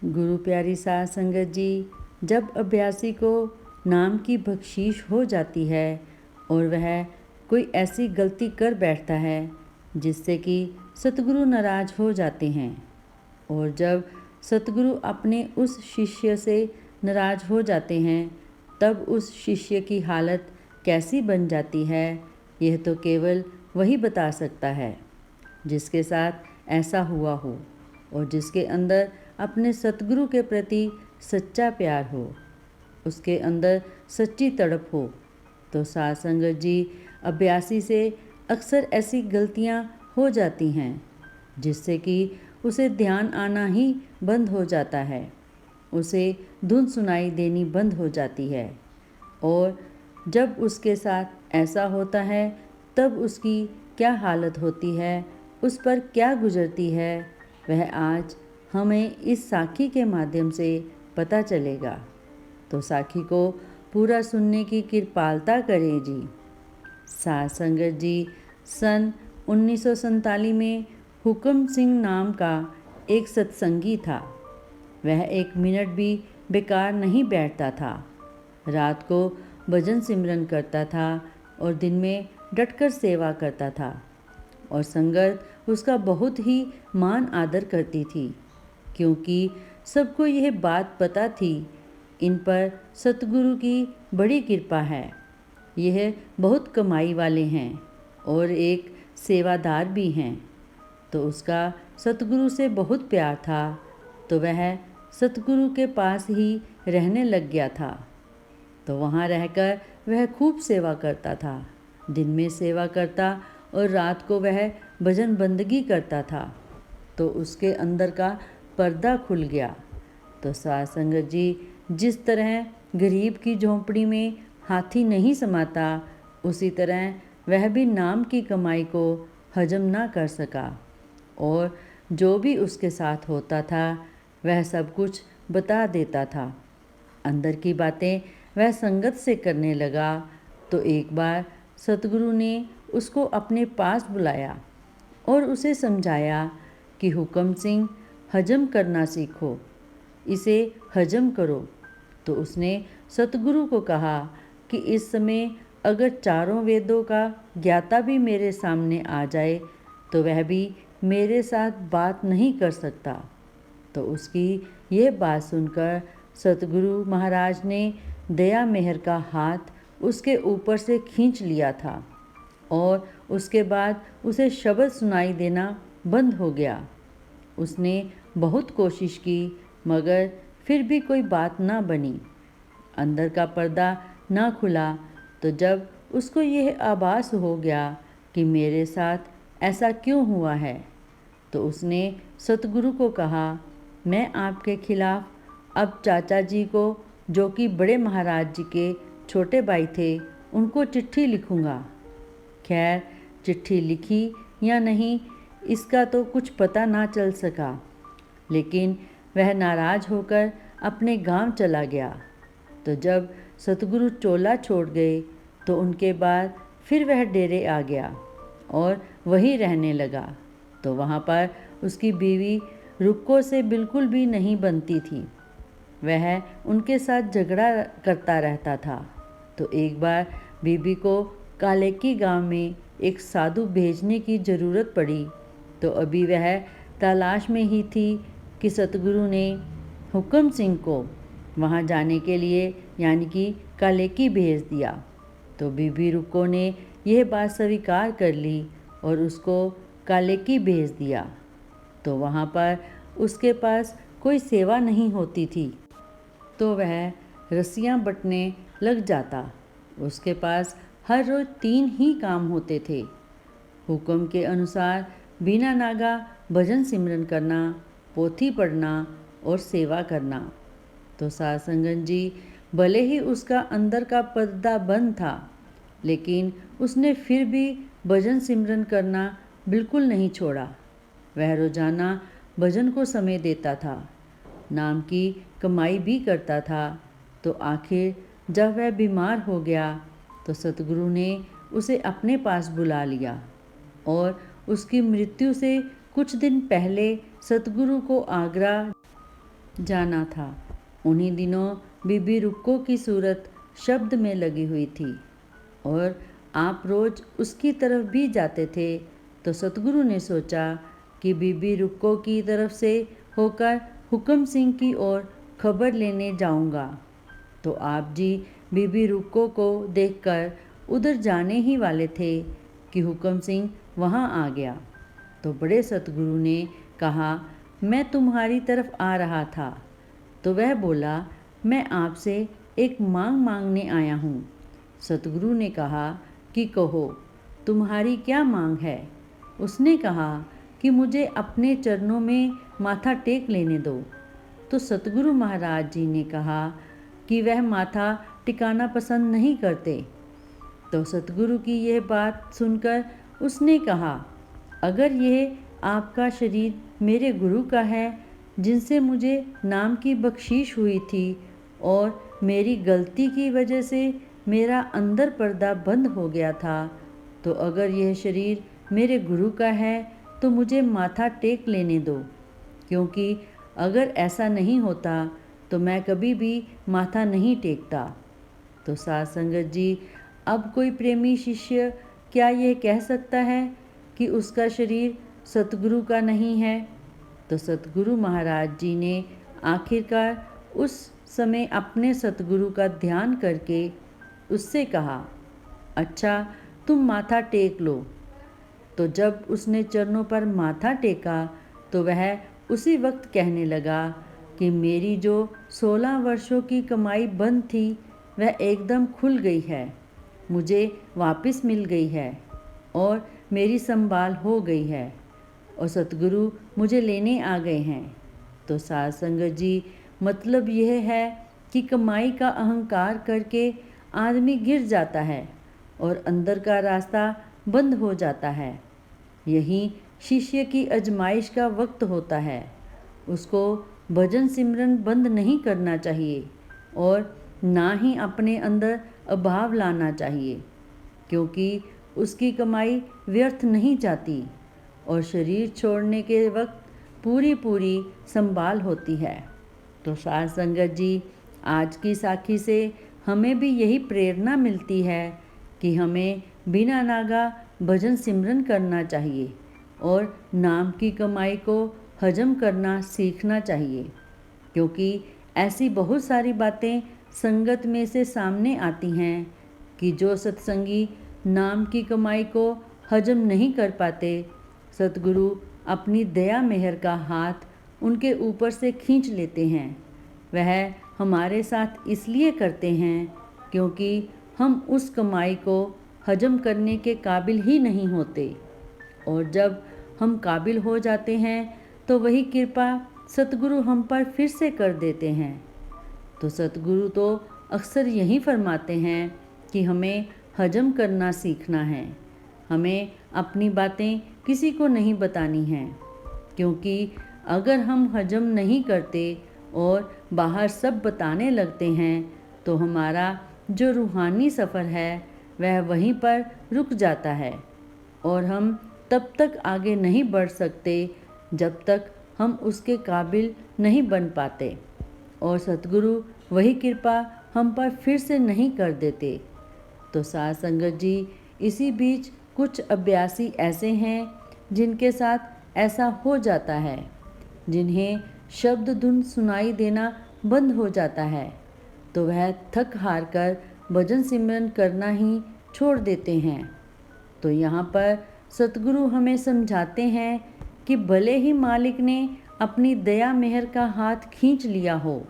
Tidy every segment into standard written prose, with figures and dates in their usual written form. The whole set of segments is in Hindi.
गुरु प्यारी साध संगत जी, जब अभ्यासी को नाम की बख्शीश हो जाती है और वह कोई ऐसी गलती कर बैठता है जिससे कि सतगुरु नाराज हो जाते हैं, और जब सतगुरु अपने उस शिष्य से नाराज हो जाते हैं, तब उस शिष्य की हालत कैसी बन जाती है, यह तो केवल वही बता सकता है जिसके साथ ऐसा हुआ हो और जिसके अंदर अपने सतगुरु के प्रति सच्चा प्यार हो, उसके अंदर सच्ची तड़प हो। तो साध संगत जी, अभ्यासी से अक्सर ऐसी गलतियां हो जाती हैं जिससे कि उसे ध्यान आना ही बंद हो जाता है, उसे धुन सुनाई देनी बंद हो जाती है। और जब उसके साथ ऐसा होता है तब उसकी क्या हालत होती है, उस पर क्या गुजरती है, वह आज हमें इस साखी के माध्यम से पता चलेगा। तो साखी को पूरा सुनने की कृपालता करें जी। साध संगत जी, सन 1947 में हुक्म सिंह नाम का एक सत्संगी था। वह एक मिनट भी बेकार नहीं बैठता था। रात को भजन सिमरन करता था और दिन में डटकर सेवा करता था, और संगत उसका बहुत ही मान आदर करती थी, क्योंकि सबको यह बात पता थी इन पर सतगुरु की बड़ी कृपा है। यह बहुत कमाई वाले हैं और एक सेवादार भी हैं। तो उसका सतगुरु से बहुत प्यार था, तो वह सतगुरु के पास ही रहने लग गया था। तो वहाँ रहकर वह खूब सेवा करता था। दिन में सेवा करता और रात को वह भजन बंदगी करता था। तो उसके अंदर का पर्दा खुल गया। तो साध संगत जी, जिस तरह गरीब की झोंपड़ी में हाथी नहीं समाता, उसी तरह वह भी नाम की कमाई को हजम ना कर सका, और जो भी उसके साथ होता था वह सब कुछ बता देता था। अंदर की बातें वह संगत से करने लगा। तो एक बार सतगुरु ने उसको अपने पास बुलाया और उसे समझाया कि हुक्म सिंह, हजम करना सीखो, इसे हजम करो। तो उसने सतगुरु को कहा कि इस समय अगर चारों वेदों का ज्ञाता भी मेरे सामने आ जाए तो वह भी मेरे साथ बात नहीं कर सकता। तो उसकी यह बात सुनकर सतगुरु महाराज ने दया मेहर का हाथ उसके ऊपर से खींच लिया था, और उसके बाद उसे शब्द सुनाई देना बंद हो गया। उसने बहुत कोशिश की, मगर फिर भी कोई बात ना बनी। अंदर का पर्दा ना खुला। तो जब उसको यह आभास हो गया कि मेरे साथ ऐसा क्यों हुआ है, तो उसने सतगुरु को कहा, मैं आपके खिलाफ अब चाचा जी को, जो कि बड़े महाराज जी के छोटे भाई थे, उनको चिट्ठी लिखूंगा। खैर, चिट्ठी लिखी या नहीं इसका तो कुछ पता ना चल सका, लेकिन वह नाराज होकर अपने गांव चला गया। तो जब सतगुरु चोला छोड़ गए तो उनके बाद फिर वह डेरे आ गया और वहीं रहने लगा। तो वहाँ पर उसकी बीवी रुक्को से बिल्कुल भी नहीं बनती थी। वह उनके साथ झगड़ा करता रहता था। तो एक बार बीबी को कालेकी गांव में एक साधु भेजने की ज़रूरत पड़ी। तो अभी वह तलाश में ही थी कि सतगुरु ने हुक्म सिंह को वहाँ जाने के लिए यानी कि कालेकी भेज दिया। तो बीबी रुक्को ने यह बात स्वीकार कर ली और उसको कालेकी भेज दिया। तो वहाँ पर उसके पास कोई सेवा नहीं होती थी, तो वह रस्सियाँ बटने लग जाता। उसके पास हर रोज़ 3 ही काम होते थे। हुक्म के अनुसार बिना नागा भजन सिमरन करना, पोथी पढ़ना और सेवा करना। तो साध संगत जी, भले ही उसका अंदर का पर्दा बंद था, लेकिन उसने फिर भी भजन सिमरन करना बिल्कुल नहीं छोड़ा। वह रोजाना भजन को समय देता था, नाम की कमाई भी करता था। तो आखिर जब वह बीमार हो गया तो सतगुरु ने उसे अपने पास बुला लिया, और उसकी मृत्यु से कुछ दिन पहले सतगुरु को आगरा जाना था। उन्हीं दिनों बीबी रुक्को की सूरत शब्द में लगी हुई थी और आप रोज़ उसकी तरफ भी जाते थे। तो सतगुरु ने सोचा कि बीबी रुक्को की तरफ से होकर हुक्म सिंह की ओर खबर लेने जाऊंगा। तो आप जी बीबी रुक्को को देखकर उधर जाने ही वाले थे कि हुक्म सिंह वहाँ आ गया। तो बड़े सतगुरु ने कहा, मैं तुम्हारी तरफ आ रहा था। तो वह बोला, मैं आपसे एक मांग मांगने आया हूँ। सतगुरु ने कहा कि कहो, तुम्हारी क्या मांग है। उसने कहा कि मुझे अपने चरणों में माथा टेक लेने दो। तो सतगुरु महाराज जी ने कहा कि वह माथा टिकाना पसंद नहीं करते। तो सतगुरु की यह बात सुनकर उसने कहा, अगर यह आपका शरीर मेरे गुरु का है जिनसे मुझे नाम की बख्शीश हुई थी और मेरी गलती की वजह से मेरा अंदर पर्दा बंद हो गया था, तो अगर यह शरीर मेरे गुरु का है तो मुझे माथा टेक लेने दो, क्योंकि अगर ऐसा नहीं होता तो मैं कभी भी माथा नहीं टेकता। तो साध संगत जी, अब कोई प्रेमी शिष्य क्या यह कह सकता है कि उसका शरीर सतगुरु का नहीं है। तो सतगुरु महाराज जी ने आखिरकार उस समय अपने सतगुरु का ध्यान करके उससे कहा, अच्छा तुम माथा टेक लो। तो जब उसने चरणों पर माथा टेका तो वह उसी वक्त कहने लगा कि मेरी जो 16 वर्षों की कमाई बंद थी वह एकदम खुल गई है, मुझे वापस मिल गई है और मेरी संभाल हो गई है और सतगुरु मुझे लेने आ गए हैं। तो साध संगत जी, मतलब यह है कि कमाई का अहंकार करके आदमी गिर जाता है और अंदर का रास्ता बंद हो जाता है। यही शिष्य की अजमाइश का वक्त होता है। उसको भजन सिमरन बंद नहीं करना चाहिए और ना ही अपने अंदर अभाव लाना चाहिए, क्योंकि उसकी कमाई व्यर्थ नहीं जाती और शरीर छोड़ने के वक्त पूरी पूरी संभाल होती है। तो साध संगत जी, आज की साखी से हमें भी यही प्रेरणा मिलती है कि हमें बिना नागा भजन सिमरन करना चाहिए और नाम की कमाई को हजम करना सीखना चाहिए, क्योंकि ऐसी बहुत सारी बातें संगत में से सामने आती हैं कि जो सत्संगी नाम की कमाई को हजम नहीं कर पाते, सतगुरु अपनी दया मेहर का हाथ उनके ऊपर से खींच लेते हैं। वह हमारे साथ इसलिए करते हैं क्योंकि हम उस कमाई को हजम करने के काबिल ही नहीं होते, और जब हम काबिल हो जाते हैं तो वही कृपा सतगुरु हम पर फिर से कर देते हैं। तो सतगुरु तो अक्सर यही फरमाते हैं कि हमें हजम करना सीखना है, हमें अपनी बातें किसी को नहीं बतानी हैं, क्योंकि अगर हम हजम नहीं करते और बाहर सब बताने लगते हैं तो हमारा जो रूहानी सफ़र है वह वहीं पर रुक जाता है और हम तब तक आगे नहीं बढ़ सकते जब तक हम उसके काबिल नहीं बन पाते और सतगुरु वही कृपा हम पर फिर से नहीं कर देते। तो साध संगत जी, इसी बीच कुछ अभ्यासी ऐसे हैं जिनके साथ ऐसा हो जाता है, जिन्हें शब्द धुन सुनाई देना बंद हो जाता है, तो वह थक हार कर भजन सिमरन करना ही छोड़ देते हैं। तो यहाँ पर सतगुरु हमें समझाते हैं कि भले ही मालिक ने अपनी दया मेहर का हाथ खींच लिया हो,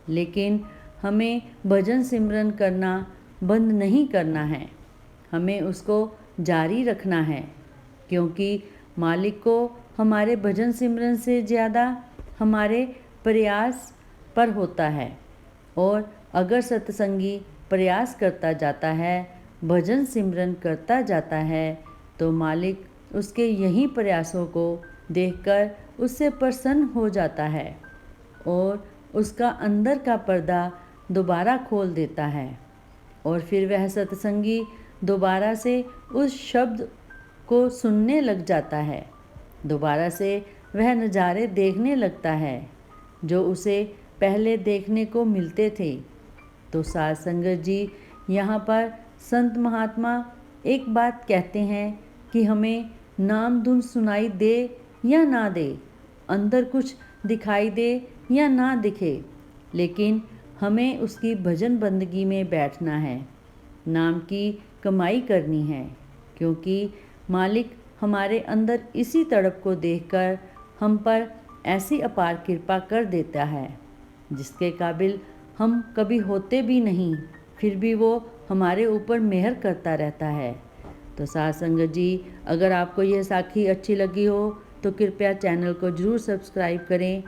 लेकिन हमें भजन सिमरन करना बंद नहीं करना है, हमें उसको जारी रखना है, क्योंकि मालिक को हमारे भजन सिमरन से ज़्यादा हमारे प्रयास पर होता है। और अगर सत्संगी प्रयास करता जाता है, भजन सिमरन करता जाता है, तो मालिक उसके यही प्रयासों को देखकर उससे प्रसन्न हो जाता है और उसका अंदर का पर्दा दोबारा खोल देता है और फिर वह सत्संगी दोबारा से उस शब्द को सुनने लग जाता है, दोबारा से वह नज़ारे देखने लगता है जो उसे पहले देखने को मिलते थे। तो साध संगत जी, यहाँ पर संत महात्मा एक बात कहते हैं कि हमें नाम धुन सुनाई दे या ना दे, अंदर कुछ दिखाई दे या ना दिखे, लेकिन हमें उसकी भजन बंदगी में बैठना है, नाम की कमाई करनी है, क्योंकि मालिक हमारे अंदर इसी तड़प को देखकर हम पर ऐसी अपार कृपा कर देता है जिसके काबिल हम कभी होते भी नहीं, फिर भी वो हमारे ऊपर मेहर करता रहता है। तो साध संगत जी, अगर आपको यह साखी अच्छी लगी हो तो कृपया चैनल को ज़रूर सब्सक्राइब करें।